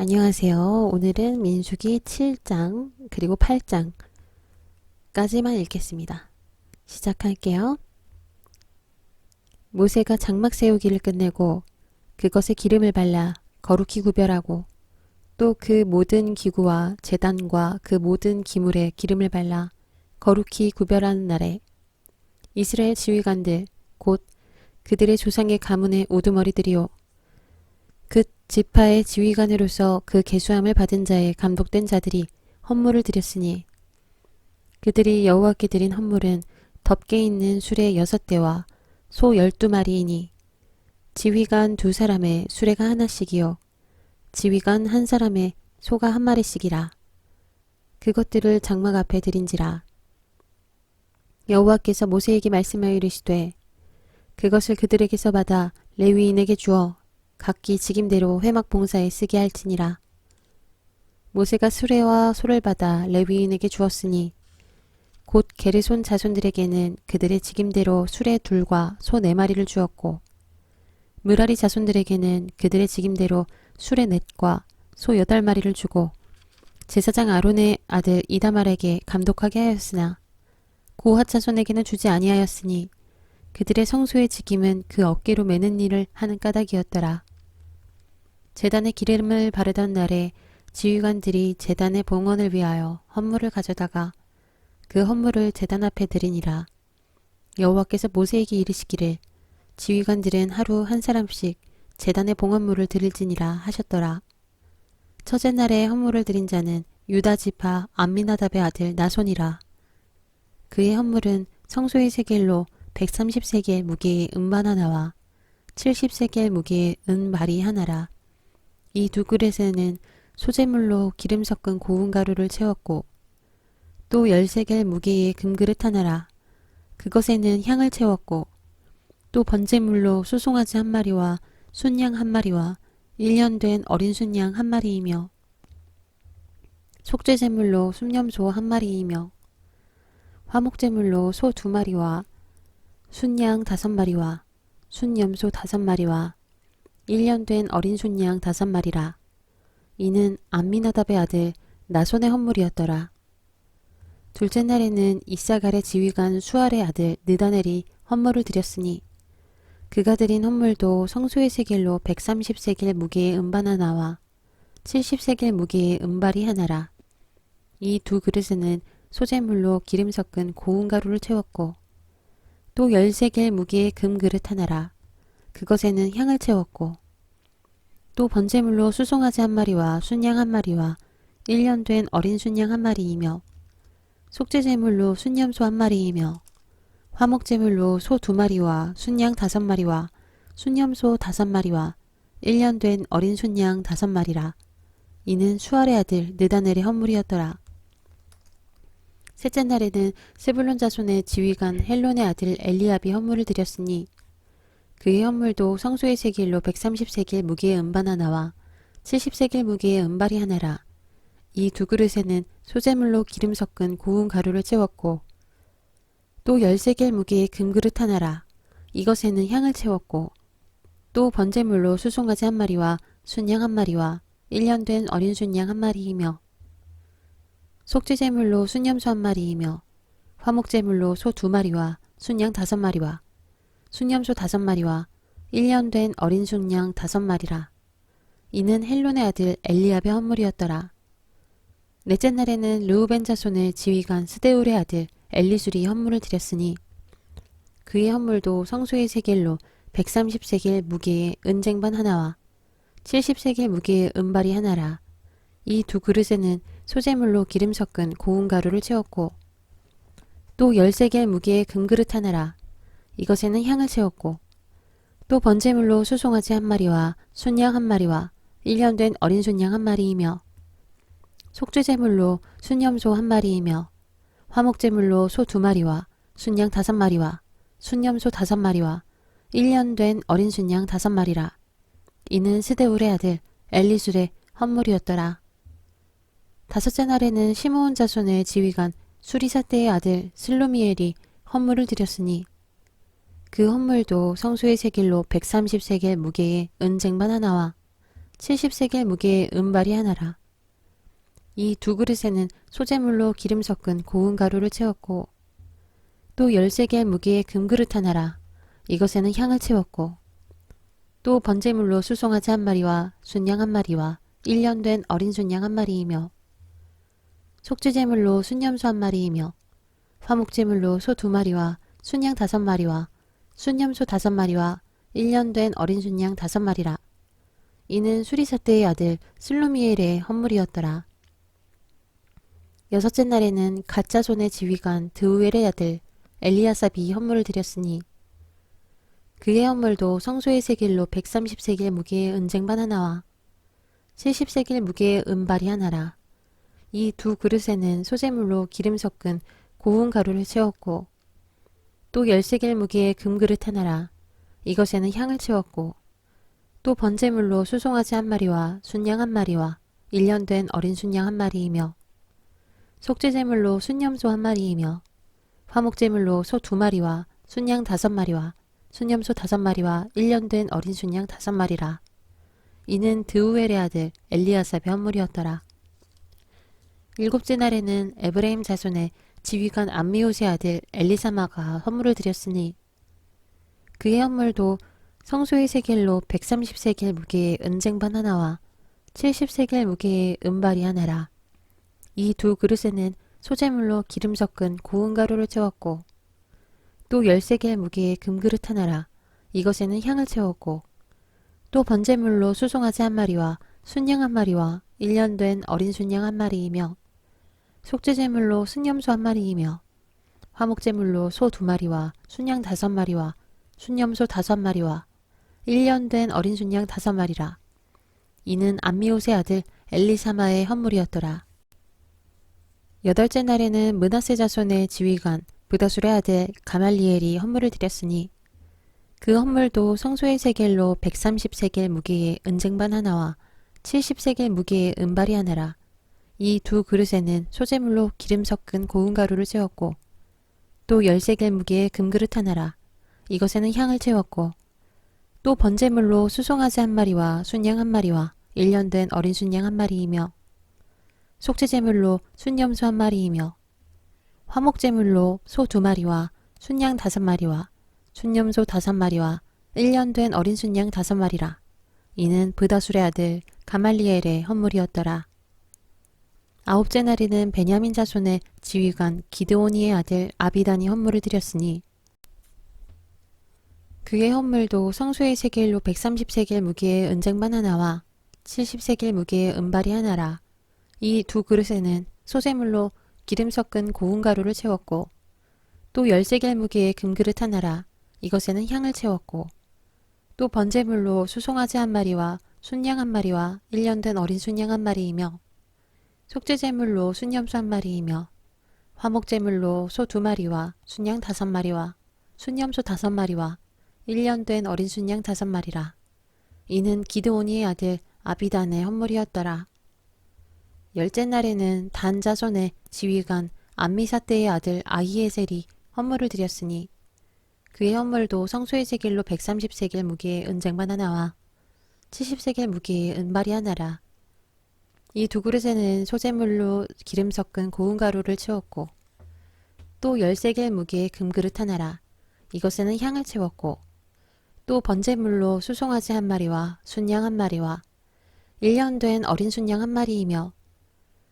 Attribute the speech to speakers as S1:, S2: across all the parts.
S1: 안녕하세요. 오늘은 민수기 7장 그리고 8장까지만 읽겠습니다. 시작할게요. 모세가 장막 세우기를 끝내고 그것에 기름을 발라 거룩히 구별하고 또 그 모든 기구와 제단과 그 모든 기물에 기름을 발라 거룩히 구별하는 날에 이스라엘 지휘관들 곧 그들의 조상의 가문의 우두머리들이요 그 지파의 지휘관으로서 그 계수함을 받은 자의 감독된 자들이 헌물을 드렸으니 그들이 여호와께 드린 헌물은 덮개 있는 수레 6대와 소 12마리이니 지휘관 2사람의 수레가 하나씩이요 지휘관 1사람의 소가 1마리씩이라. 그것들을 장막 앞에 드린지라. 여호와께서 모세에게 말씀하여 이르시되 그것을 그들에게서 받아 레위인에게 주어 각기 직임대로 회막 봉사에 쓰게 할지니라. 모세가 수레와 소를 받아 레위인에게 주었으니 곧 게르손 자손들에게는 그들의 직임대로 수레 2과 소 4마리를 주었고 므라리 자손들에게는 그들의 직임대로 수레 4과 소 8마리를 주고 제사장 아론의 아들 이다말에게 감독하게 하였으나 고핫 자손에게는 주지 아니하였으니 그들의 성소의 직임은 그 어깨로 매는 일을 하는 까닭이었더라. 제단에 기름을 바르던 날에 지휘관들이 제단의 봉헌을 위하여 헌물을 가져다가 그 헌물을 제단 앞에 드리니라. 여호와께서 모세에게 이르시기를 지휘관들은 하루 1사람씩 제단의 봉헌물을 드릴지니라 하셨더라. 첫째 날에 헌물을 드린 자는 유다 지파 암미나답의 아들 나손이라. 그의 헌물은 성소의 세겔로 130세겔 무게의 은반 하나와 70세겔 무게의 은발이 하나라. 이 2그릇에는 소재물로 기름 섞은 고운 가루를 채웠고 또 10세겔 무게의 금그릇 하나라. 그것에는 향을 채웠고 또 번제물로 수송아지 1마리와 순양 1마리와 1년 된 어린 순양 1마리이며 속죄제물로 순염소 1마리이며 화목제물로 소 2마리와 순양 5마리와 순염소 5마리와 1년 된 어린 순양 5마리라. 이는 암미나답의 아들 나손의 헌물이었더라. 둘째 날에는 이사갈의 지휘관 수알의 아들 느다넬이 헌물을 드렸으니 그가 드린 헌물도 성소의 세겔로 130세겔 무게의 은반 하나와 70세겔 무게의 은발이 하나라. 이 2그릇에는 소재물로 기름 섞은 고운 가루를 채웠고 또 10세겔 무게의 금그릇 하나라. 그것에는 향을 채웠고 또 번제물로 수송아지 1마리와 순양 1마리와 1년 된 어린 순양 1마리이며 속죄제물로 순염소 1마리이며 화목제물로 소 2마리와 순양 5마리와 순염소 5마리와 1년 된 어린 순양 5마리라. 이는 수알의 아들 느다넬의 헌물이었더라. 셋째 날에는 스불론 자손의 지휘관 헬론의 아들 엘리압이 헌물을 드렸으니 그의 헌물도 성소의 세겔로 130세겔 무게의 은반 하나와 70세겔 무게의 은발이 하나라. 이 2그릇에는 소재물로 기름 섞은 고운 가루를 채웠고 또 10세겔 무게의 금그릇 하나라. 이것에는 향을 채웠고 또 번제물로 수송아지 1마리와 순양 1마리와 1년 된 어린 순양 1마리이며 속죄제물로 순염소 1마리이며 화목제물로 소 2마리와 순양 5마리와 순염소 5마리와 1년 된 어린 순양 5마리라. 이는 헬론의 아들 엘리압의 헌물이었더라. 넷째 날에는 르우벤 자손의 지휘관 스데울의 아들 엘리술이 헌물을 드렸으니 그의 헌물도 성소의 세겔로 130세겔 무게의 은쟁반 하나와 70세겔 무게의 은발이 하나라. 이 2그릇에는 소재물로 기름 섞은 고운 가루를 채웠고 또 10세겔 무게의 금그릇 하나라. 이것에는 향을 채웠고 또 번제물로 수송아지 1마리와 순양 1마리와 1년 된 어린 순양 1마리이며 속죄제물로 순염소 1마리이며 화목제물로 소 2마리와 순양 5마리와 순염소 5마리와 1년 된 어린 순양 5마리라. 이는 스데울의 아들 엘리술의 헌물이었더라. 다섯째 날에는 시므온 자손의 지휘관 수리사대의 아들 슬로미엘이 헌물을 드렸으니 그 헌물도 성소의 세겔로 130세겔 무게의 은쟁반 하나와 70세겔 무게의 은발이 하나라. 이 두 그릇에는 소재물로 기름 섞은 고운 가루를 채웠고 또 10세겔 무게의 금그릇 하나라. 이것에는 향을 채웠고 또 번제물로 수송아지 한 마리와 순양 한 마리와 1년 된 어린 순양 한 마리이며 속죄제물로 순염소 한 마리이며 화목제물로 소 2마리와 순양 5마리와 순염소 5마리와 1년 된 어린 순양 5마리라. 이는 수리사대의 아들 슬루미엘의 헌물이었더라. 여섯째 날에는 갓자손의 지휘관 드우엘의 아들 엘리아삽이 헌물을 드렸으니 그의 헌물도 성소의 세겔로 130세겔 무게의 은쟁반 하나와 70세겔 무게의 은발이 하나라. 이 두 그릇에는 소재물로 기름 섞은 고운 가루를 채웠고 또 10세겔 무게의 금그릇 하나라. 이것에는 향을 채웠고 또 번제물로 수송아지 한 마리와 순양 한 마리와 1년 된 어린 순양 한 마리이며 속죄제물로 순염소 한 마리이며 화목제물로 소 2마리와 순양 5마리와 순염소 5마리와 1년 된 어린 순양 5마리라. 이는 드우엘의 아들 엘리아삽의 헌물이었더라. 일곱째 날에는 에브라임 자손의 지휘관 암미옷의 아들 엘리사마가 헌물을 드렸으니 그의 헌물도 성소의 세겔로 130세겔 무게의 은쟁반 하나와 70세겔 무게의 은발이 하나라. 이 두 그릇에는 소재물로 기름 섞은 고운 가루를 채웠고 또 10세겔 무게의 금그릇 하나라. 이것에는 향을 채웠고 또 번제물로 수송아지 한 마리와 순양 한 마리와 1년 된 어린 순양 한 마리이며 속죄제물로 순염소 한 마리이며 화목제물로 소 2마리와 순양 5마리와 순염소 5마리와 1년 된 어린 순양 5마리라. 이는 암미옷의 아들 엘리사마의 헌물이었더라. 여덟째 날에는 므낫세 자손의 지휘관 브다술의 아들 가말리엘이 헌물을 드렸으니 그 헌물도 성소의 세겔로 130세겔 무게의 은쟁반 하나와 70세겔 무게의 은발이 하나라. 이 두 그릇에는 소재물로 기름 섞은 고운 가루를 채웠고 또 10세겔 무게의 금그릇 하나라. 이것에는 향을 채웠고 또 번제물로 수송아지 한 마리와 순양 한 마리와 1년 된 어린 순양 한 마리이며 속죄제물로 순염소 한 마리이며 화목제물로 소 2마리와 순양 5마리와 순염소 5마리와 1년 된 어린 순양 5마리라. 이는 브다술의 아들 가말리엘의 헌물이었더라. 아홉째 날에는 베냐민 자손의 지휘관 기드오니의 아들 아비단이 헌물을 드렸으니 그의 헌물도 성소의 세겔로 130세겔 무게의 은쟁반 하나와 70세겔 무게의 은발이 하나라. 이 두 그릇에는 소재물로 기름 섞은 고운 가루를 채웠고 또 10세겔 무게의 금그릇 하나라. 이것에는 향을 채웠고 또 번제물로 수송아지 한 마리와 순양 한 마리와 1년 된 어린 순양 한 마리이며 속죄제물로 순염소 한 마리이며 화목제물로 소 2마리와 순양 5마리와 순염소 5마리와 1년 된 어린 순양 5마리라. 이는 기드오니의 아들 아비단의 헌물이었더라. 열째 날에는 단 자손의 지휘관 암미사대의 아들 아히에셀이 헌물을 드렸으니 그의 헌물도 성소의 세겔로 130세겔 무게의 은쟁반 하나와 70세겔 무게의 은발이 하나라. 이 두 그릇에는 소재물로 기름 섞은 고운 가루를 채웠고 또 10세겔 무게의 금그릇 하나라. 이것에는 향을 채웠고 또 번제물로 수송아지 한 마리와 순양 한 마리와 1년 된 어린 순양 한 마리이며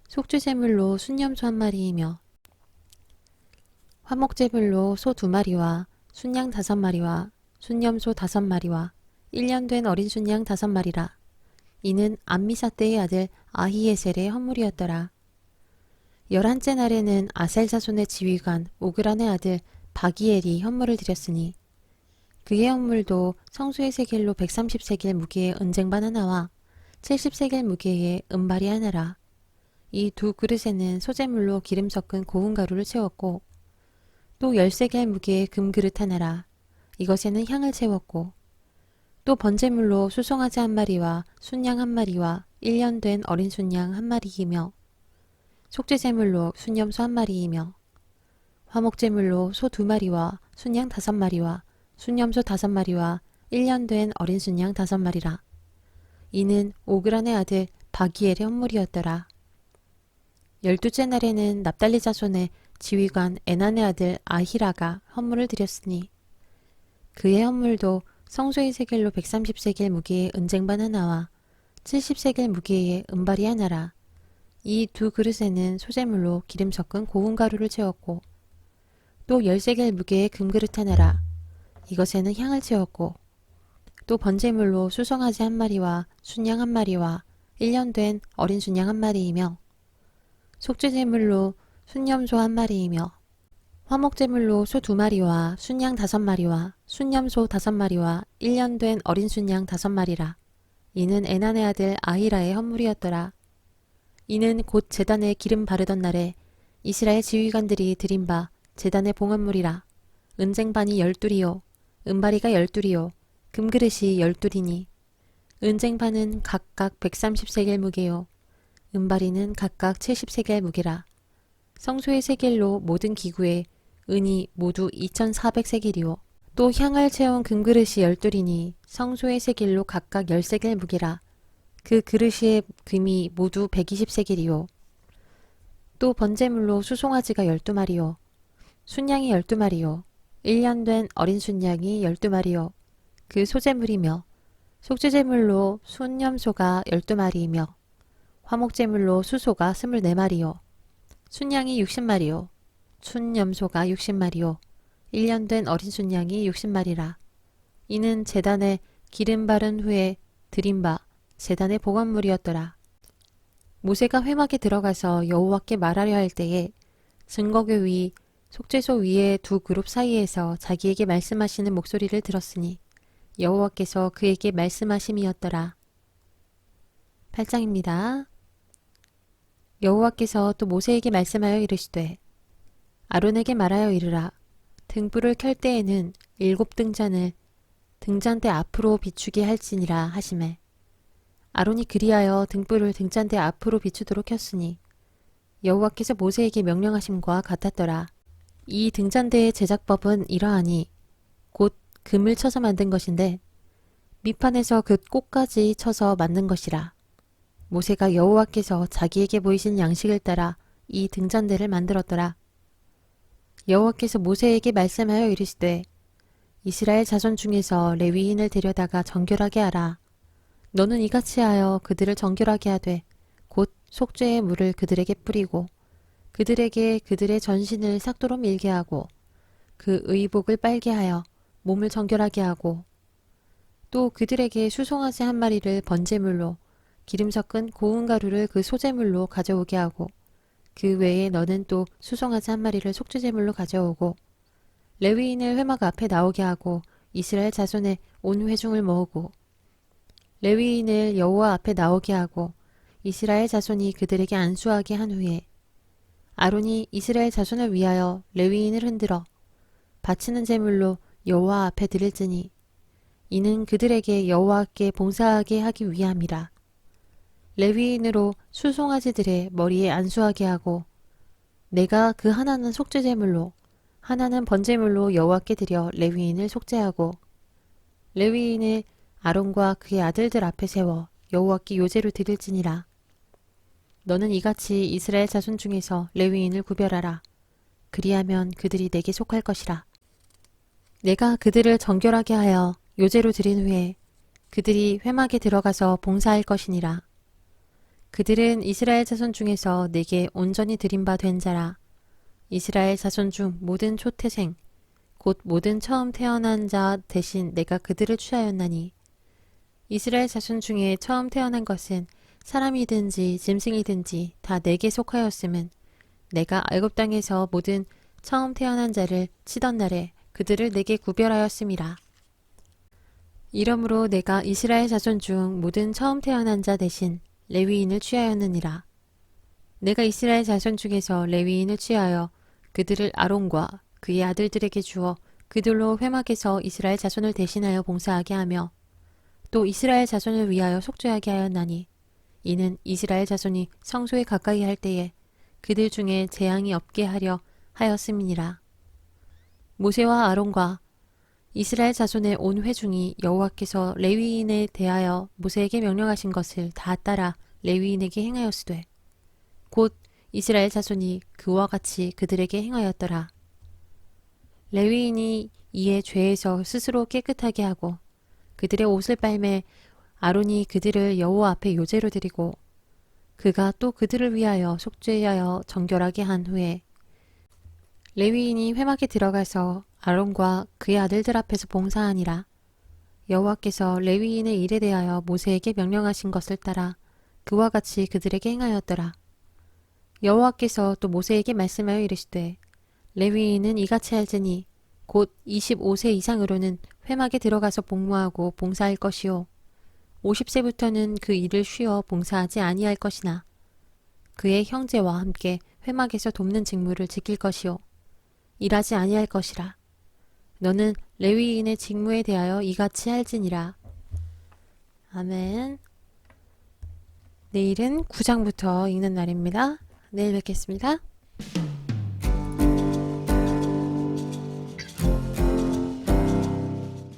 S1: 속죄제물로 순염소 한 마리이며 화목제물로 소 2마리와 순양 5마리와 순염소 5마리와 1년 된 어린 순양 5마리라. 이는 암미사대의 아들 아히에셀의 헌물이었더라. 11째 날에는 아셀 자손의 지휘관 오그란의 아들 바기엘이 헌물을 드렸으니 그의 헌물도 성소의 세겔로 130세겔 무게의 은쟁반 하나와 70세겔 무게의 은발이 하나라. 이 두 그릇에는 소재물로 기름 섞은 고운 가루를 채웠고 또 10세겔 무게의 금그릇 하나라. 이것에는 향을 채웠고 또 번제물로 수송아지 한 마리와 순양 한 마리와 1년 된 어린 순양 한 마리이며 속죄제물로 순염소 한 마리이며 화목제물로 소 2마리와 순양 5마리와 순염소 5마리와 1년 된 어린 순양 5마리라. 이는 오그란의 아들 바기엘의 헌물이었더라. 12째 날에는 납달리 자손의 지휘관 에난의 아들 아히라가 헌물을 드렸으니 그의 헌물도 성소의 세겔로 130세겔 무게의 은쟁반 하나와 70세겔 무게의 은발이 하나라. 이 두 그릇에는 소재물로 기름 섞은 고운 가루를 채웠고 또 10세겔 무게의 금그릇 하나라. 이것에는 향을 채웠고 또 번제물로 수송아지 한 마리와 순양 한 마리와 1년 된 어린 순양 한 마리이며 속죄제물로 순염소 한 마리이며 화목제물로 소 2마리와 순양 5마리와 순염소 5마리와 1년 된 어린 순양 5마리라. 이는 에난의 아들 아히라의 헌물이었더라. 이는 곧 제단에 기름 바르던 날에 이스라엘 지휘관들이 드린 바 제단의 봉헌물이라. 은쟁반이 12이요 은바리가 12이요 금그릇이 12이니 은쟁반은 각각 130세겔 무게요 은바리는 각각 70세겔 무게라. 성소의 세겔로 모든 기구에 은이 모두 2400세겔이요 또 향을 채운 금그릇이 12이니 성소의 세겔로 각각 10세겔 무게라. 그 그릇의 금이 모두 120세겔이요 또 번제물로 수송아지가 12마리요 순양이 12마리요 1년 된 어린 순양이 12마리요 그 소제물이며 속죄제물로 순염소가 12마리이며 화목제물로 수소가 24마리요 순양이 60마리요 순염소가 60마리요 1년 된 어린 순양이 60마리라. 이는 제단에 기름 바른 후에 드린 바 제단의 봉헌물이었더라. 모세가 회막에 들어가서 여호와께 말하려 할 때에 증거궤 위 속죄소 위의 두 그룹 사이에서 자기에게 말씀하시는 목소리를 들었으니 여호와께서 그에게 말씀하심이었더라. 8장입니다. 여호와께서 또 모세에게 말씀하여 이르시되 아론에게 말하여 이르라. 등불을 켤 때에는 7등잔을 등잔대 앞으로 비추게 할지니라 하시매 아론이 그리하여 등불을 등잔대 앞으로 비추도록 켰으니 여호와께서 모세에게 명령하심과 같았더라. 이 등잔대의 제작법은 이러하니 곧 금을 쳐서 만든 것인데 밑판에서 그 꼭까지 쳐서 만든 것이라. 모세가 여호와께서 자기에게 보이신 양식을 따라 이 등잔대를 만들었더라. 여호와께서 모세에게 말씀하여 이르시되 이스라엘 자손 중에서 레위인을 데려다가 정결하게 하라. 너는 이같이 하여 그들을 정결하게 하되 곧 속죄의 물을 그들에게 뿌리고 그들에게 그들의 전신을 삭도로 밀게 하고 그 의복을 빨게 하여 몸을 정결하게 하고 또 그들에게 수송아지 한 마리를 번제물로 기름 섞은 고운 가루를 그 소제물로 가져오게 하고 그 외에 너는 또 수송아지 한 마리를 속죄제물로 가져오고 레위인을 회막 앞에 나오게 하고 이스라엘 자손의 온 회중을 모으고 레위인을 여호와 앞에 나오게 하고 이스라엘 자손이 그들에게 안수하게 한 후에 아론이 이스라엘 자손을 위하여 레위인을 흔들어 바치는 제물로 여호와 앞에 드릴지니 이는 그들에게 여호와께 봉사하게 하기 위함이라. 레위인으로 수송아지들의 머리에 안수하게 하고 내가 그 하나는 속죄제물로 하나는 번제물로 여호와께 드려 레위인을 속죄하고 레위인을 아론과 그의 아들들 앞에 세워 여호와께 요제로 드릴지니라. 너는 이같이 이스라엘 자손 중에서 레위인을 구별하라. 그리하면 그들이 내게 속할 것이라. 내가 그들을 정결하게 하여 요제로 드린 후에 그들이 회막에 들어가서 봉사할 것이니라. 그들은 이스라엘 자손 중에서 내게 온전히 드린 바 된 자라. 이스라엘 자손 중 모든 초태생 곧 모든 처음 태어난 자 대신 내가 그들을 취하였나니 이스라엘 자손 중에 처음 태어난 것은 사람이든지 짐승이든지 다 내게 속하였음은 내가 애굽 땅에서 모든 처음 태어난 자를 치던 날에 그들을 내게 구별하였음이라. 이러므로 내가 이스라엘 자손 중 모든 처음 태어난 자 대신 레위인을 취하였느니라. 내가 이스라엘 자손 중에서 레위인을 취하여 그들을 아론과 그의 아들들에게 주어 그들로 회막에서 이스라엘 자손을 대신하여 봉사하게 하며 또 이스라엘 자손을 위하여 속죄하게 하였나니 이는 이스라엘 자손이 성소에 가까이 할 때에 그들 중에 재앙이 없게 하려 하였음이니라. 모세와 아론과 이스라엘 자손의 온 회중이 여호와께서 레위인에 대하여 모세에게 명령하신 것을 다 따라 레위인에게 행하였으되 곧 이스라엘 자손이 그와 같이 그들에게 행하였더라. 레위인이 이에 죄에서 스스로 깨끗하게 하고 그들의 옷을 빨매 아론이 그들을 여호와 앞에 요제로 드리고 그가 또 그들을 위하여 속죄하여 정결하게 한 후에 레위인이 회막에 들어가서 아론과 그의 아들들 앞에서 봉사하니라. 여호와께서 레위인의 일에 대하여 모세에게 명령하신 것을 따라 그와 같이 그들에게 행하였더라. 여호와께서 또 모세에게 말씀하여 이르시되 레위인은 이같이 할지니 곧 25세 이상으로는 회막에 들어가서 복무하고 봉사할 것이요 50세부터는 그 일을 쉬어 봉사하지 아니할 것이나 그의 형제와 함께 회막에서 돕는 직무를 지킬 것이요 일하지 아니할 것이라. 너는 레위인의 직무에 대하여 이같이 할지니라. 아멘. 내일은 9장부터 읽는 날입니다. 내일 뵙겠습니다.